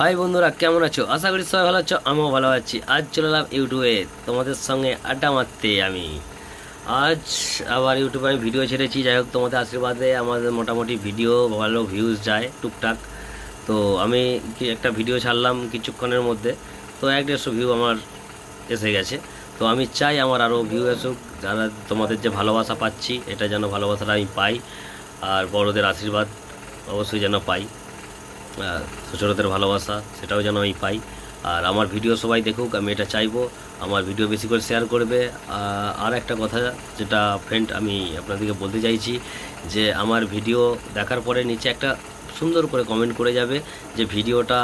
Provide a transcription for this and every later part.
High বন্ধুরা, কেমন আছো? আশা করি সবাই ভালো আছো, আমিও ভালো আছি। আজ চলে এলাম ইউটিউবে তোমাদের সঙ্গে আড্ডা মারতে। আজ আবার ইউটিউবে আমি ভিডিও ছেড়েছি। যাই হোক, তোমাদের আশীর্বাদে আমাদের মোটামুটি ভিডিও ভালো ভিউজ যায় টুকটাক। তো আমি একটা ভিডিও ছাড়লাম কিছুক্ষণের মধ্যে, তো 1-150 ভিউ আমার এসে গেছে। তো আমি চাই আমার আরও ভিউ আসুক, যারা তোমাদের যে ভালোবাসা পাচ্ছি এটা যেন ভালোবাসাটা আমি পাই, আর বড়দের আশীর্বাদ অবশ্যই যেন পাই, ছোটদের ভালোবাসা সেটাও যেন আমি পাই। আর আমার ভিডিও সবাই দেখুক, আমি এটা চাইবো। আমার ভিডিও বেশি করে শেয়ার করবে। আর একটা কথা যেটা ফ্রেন্ড আমি আপনাদেরকে বলতে চাইছি, যে আমার ভিডিও দেখার পরে নিচে একটা সুন্দর করে কমেন্ট করে যাবে যে ভিডিওটা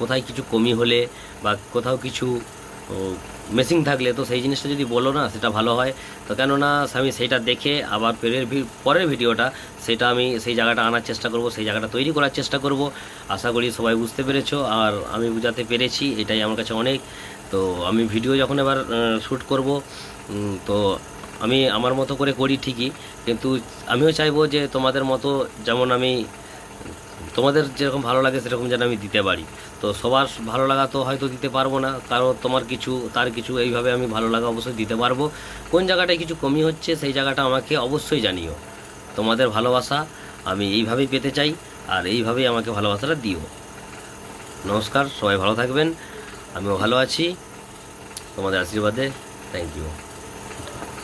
কোথায় কিছু কমি হলে বা কোথাও কিছু মেসিং থাকলে, তো সেই জিনিসটা যদি বলো না, সেটা ভালো হয়। তো কেননা আমি সেইটা দেখে আবার পরের ভিডিওটা সেটা আমি সেই জায়গাটা আনার চেষ্টা করব, সেই জায়গাটা তৈরি করার চেষ্টা করব। আশা করি সবাই বুঝতে পেরেছো, আর আমি বুঝাতে পেরেছি, এটাই আমার কাছে অনেক। তো আমি ভিডিও যখন এবার শ্যুট করব, তো আমি আমার মতো করে করি ঠিকই, কিন্তু আমিও চাইবো যে তোমাদের মতো, যেমন আমি তোমাদের যেরকম ভালো লাগে সেরকম যেন আমি দিতে পারি। তো সবার ভালো লাগা তো হয়তো দিতে পারবো না, কারণ তোমার কিছু তার কিছু, এইভাবে আমি ভালো লাগা অবশ্যই দিতে পারবো। কোন জায়গাটায় কিছু কমি হচ্ছে সেই জায়গাটা আমাকে অবশ্যই জানিও। তোমাদের ভালোবাসা আমি এইভাবেই পেতে চাই, আর এইভাবেই আমাকে ভালোবাসাটা দিও। নমস্কার, সবাই ভালো থাকবেন। আমিও ভালো আছি তোমাদের আশীর্বাদে। Thank you.